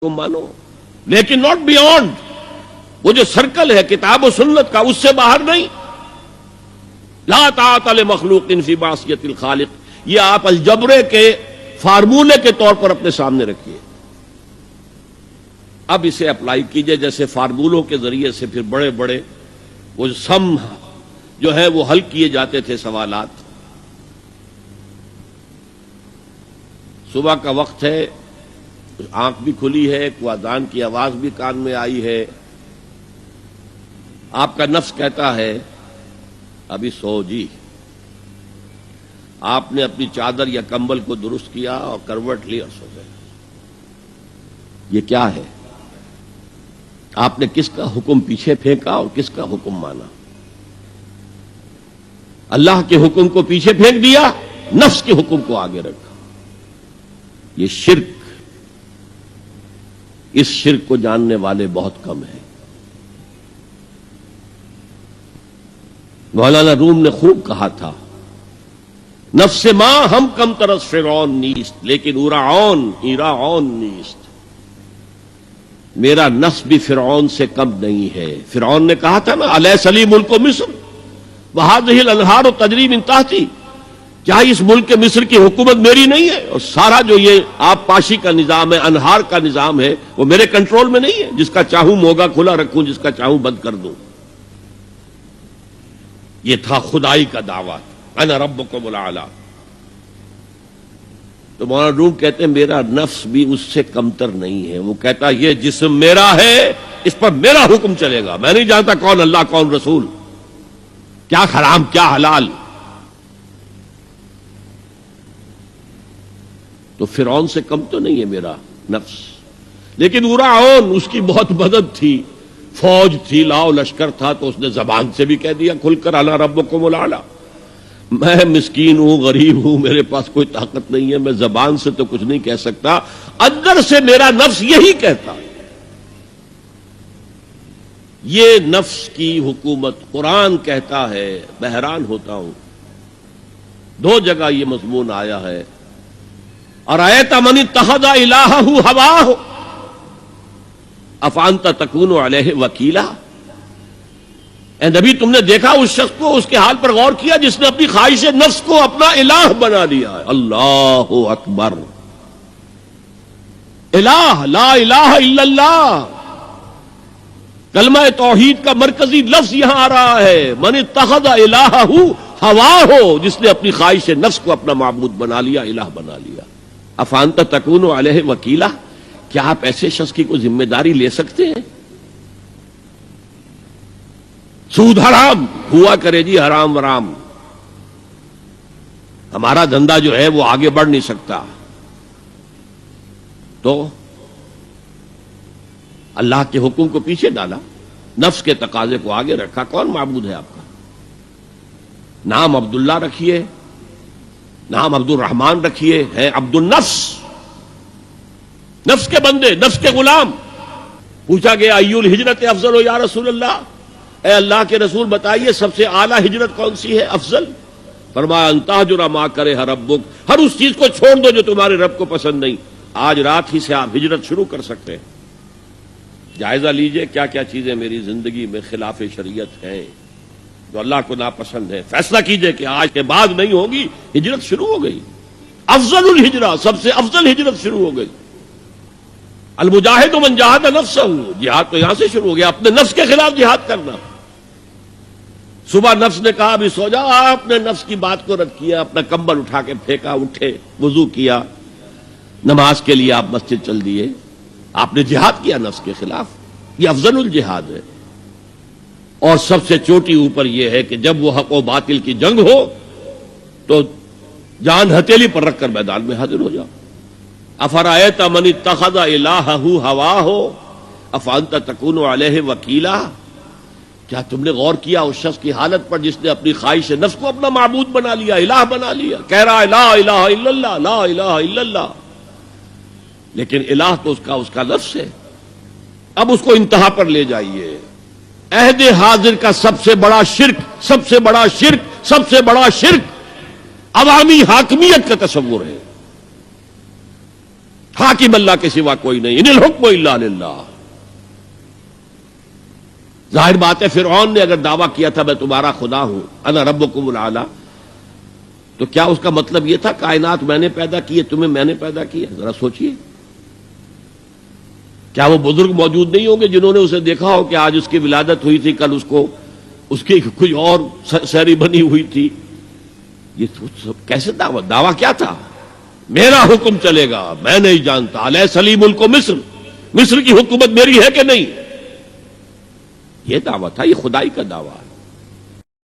کو مانو، لیکن ناٹ بیونڈ وہ جو سرکل ہے کتاب و سنت کا، اس سے باہر نہیں. لا طاعت لمخلوق فی معصیت الخالق، یہ آپ الجبرے کے فارمولے کے طور پر اپنے سامنے رکھیے. اب اسے اپلائی کیجئے جیسے فارمولوں کے ذریعے سے پھر بڑے بڑے وہ سم جو ہے وہ حل کیے جاتے تھے سوالات. صبح کا وقت ہے، آنکھ بھی کھلی ہے، کوئی اذان کی آواز بھی کان میں آئی ہے. آپ کا نفس کہتا ہے ابھی سو جی. آپ نے اپنی چادر یا کمبل کو درست کیا اور کروٹ لی اور سو گئے. یہ کیا ہے؟ آپ نے کس کا حکم پیچھے پھینکا اور کس کا حکم مانا؟ اللہ کے حکم کو پیچھے پھینک دیا، نفس کے حکم کو آگے رکھا. یہ شرک، اس شرک کو جاننے والے بہت کم ہیں. مولانا روم نے خوب کہا تھا، نفس ما ہم کم ترس فرعون نیست لیکن ایراعون نیست. میرا نفس بھی فرعون سے کم نہیں ہے. فرعون نے کہا تھا نا الیس لی ملک مصر وہذہ الانہار تجری من تحتی، کیا اس ملک مصر کی حکومت میری نہیں ہے؟ اور سارا جو یہ آب پاشی کا نظام ہے، انہار کا نظام ہے، وہ میرے کنٹرول میں نہیں ہے؟ جس کا چاہوں موگا کھلا رکھوں، جس کا چاہوں بند کر دوں. یہ تھا خدائی کا دعویٰ، انا ربکم الاعلی. تو مولانا روم کہتے ہیں میرا نفس بھی اس سے کمتر نہیں ہے. وہ کہتا یہ جسم میرا ہے، اس پر میرا حکم چلے گا. میں نہیں جانتا کون اللہ کون رسول، کیا حرام کیا حلال. تو فرعون سے کم تو نہیں ہے میرا نفس، لیکن ایراعون اس کی بہت مدد تھی، فوج تھی، لاؤ لشکر تھا، تو اس نے زبان سے بھی کہہ دیا کھل کر انا ربکم الاعلی. میں مسکین ہوں، غریب ہوں، میرے پاس کوئی طاقت نہیں ہے، میں زبان سے تو کچھ نہیں کہہ سکتا، اندر سے میرا نفس یہی کہتا ہے. یہ نفس کی حکومت قرآن کہتا ہے. میں حیران ہوتا ہوں، دو جگہ یہ مضمون آیا ہے. ارأیت من اتخذ الہہ ہواہ افانت تکون علیہ وکیلا. اے نبی تم نے دیکھا اس شخص کو، اس کے حال پر غور کیا جس نے اپنی خواہش نفس کو اپنا الہ بنا لیا ہے. اللہ اکبر. الہ، لا الہ الا اللہ، کلمہ توحید کا مرکزی لفظ یہاں آ رہا ہے. من اتخذ الہہ ہواہ، جس نے اپنی خواہش نفس کو اپنا معبود بنا لیا، الہ بنا لیا. افانت تکون علیہ وکیلا، کیا آپ ایسے شخص کی کوئی ذمہ داری لے سکتے ہیں؟ سود حرام ہوا کرے جی، حرام ورام، ہمارا دھندا جو ہے وہ آگے بڑھ نہیں سکتا. تو اللہ کے حکم کو پیچھے ڈالا، نفس کے تقاضے کو آگے رکھا. کون معبود ہے آپ کا؟ نام عبداللہ رکھیے، نام عبد الرحمن رکھیے، ہے عبد النفس، نفس کے بندے، نفس کے غلام. پوچھا گیا ای الہجرت افضل ہو یا رسول اللہ، اے اللہ کے رسول بتائیے سب سے اعلیٰ ہجرت کون سی ہے، افضل؟ فرمایا ان تہجر ما کرہ ربک، ہر اس چیز کو چھوڑ دو جو تمہارے رب کو پسند نہیں. آج رات ہی سے آپ ہجرت شروع کر سکتے ہیں. جائزہ لیجئے کیا کیا چیزیں میری زندگی میں خلاف شریعت ہیں جو اللہ کو ناپسند ہے. فیصلہ کیجئے کہ آج کے بعد نہیں ہوگی. ہجرت شروع ہو گئی، افضل الہجرہ، سب سے افضل ہجرت شروع ہو گئی. المجاہد من جاہد نفسہ، جہاد تو یہاں سے شروع ہو گیا، اپنے نفس کے خلاف جہاد کرنا. صبح نفس نے کہا ابھی سو جاؤ، آپ نے نفس کی بات کو رد کیا، اپنا کمبل اٹھا کے پھینکا، اٹھے، وضو کیا، نماز کے لیے آپ مسجد چل دیے. آپ نے جہاد کیا نفس کے خلاف. یہ افضل الجہاد ہے. اور سب سے چوٹی اوپر یہ ہے کہ جب وہ حق و باطل کی جنگ ہو تو جان ہتھیلی پر رکھ کر میدان میں حاضر ہو جاؤ. افرأیت من اتخذ الہہ ہواہ افانت تکون علیہ وکیلا. کیا تم نے غور کیا اس شخص کی حالت پر جس نے اپنی خواہش نفس کو اپنا معبود بنا لیا، الہ بنا لیا، کہہ رہا ہے لا الہ الا اللہ، لا الہ الا اللہ، لیکن الہ تو اس کا لفظ ہے. اب اس کو انتہا پر لے جائیے. عہد حاضر کا سب سے بڑا شرک، سب سے بڑا شرک، سب سے بڑا شرک عوامی حاکمیت کا تصور ہے. حاکم اللہ کے سوا کوئی نہیں، ان الحکم الا للہ۔ ظاہر بات ہے فرعون نے اگر دعویٰ کیا تھا میں تمہارا خدا ہوں، انا ربکم الاعلی، تو کیا اس کا مطلب یہ تھا کائنات میں نے پیدا کی ہے، تمہیں میں نے پیدا کیا؟ ذرا سوچئے، کیا وہ بزرگ موجود نہیں ہوں گے جنہوں نے اسے دیکھا ہو کہ آج اس کی ولادت ہوئی تھی، کل اس کی کوئی اور سیری بنی ہوئی تھی؟ یہ سب کیسے دعویٰ کیا تھا؟ میرا حکم چلے گا، میں نہیں جانتا، الیس لی ملک مصر، مصر کی حکومت میری ہے کہ نہیں؟ یہ دعویٰ تھا، یہ خدائی کا دعویٰ ہے۔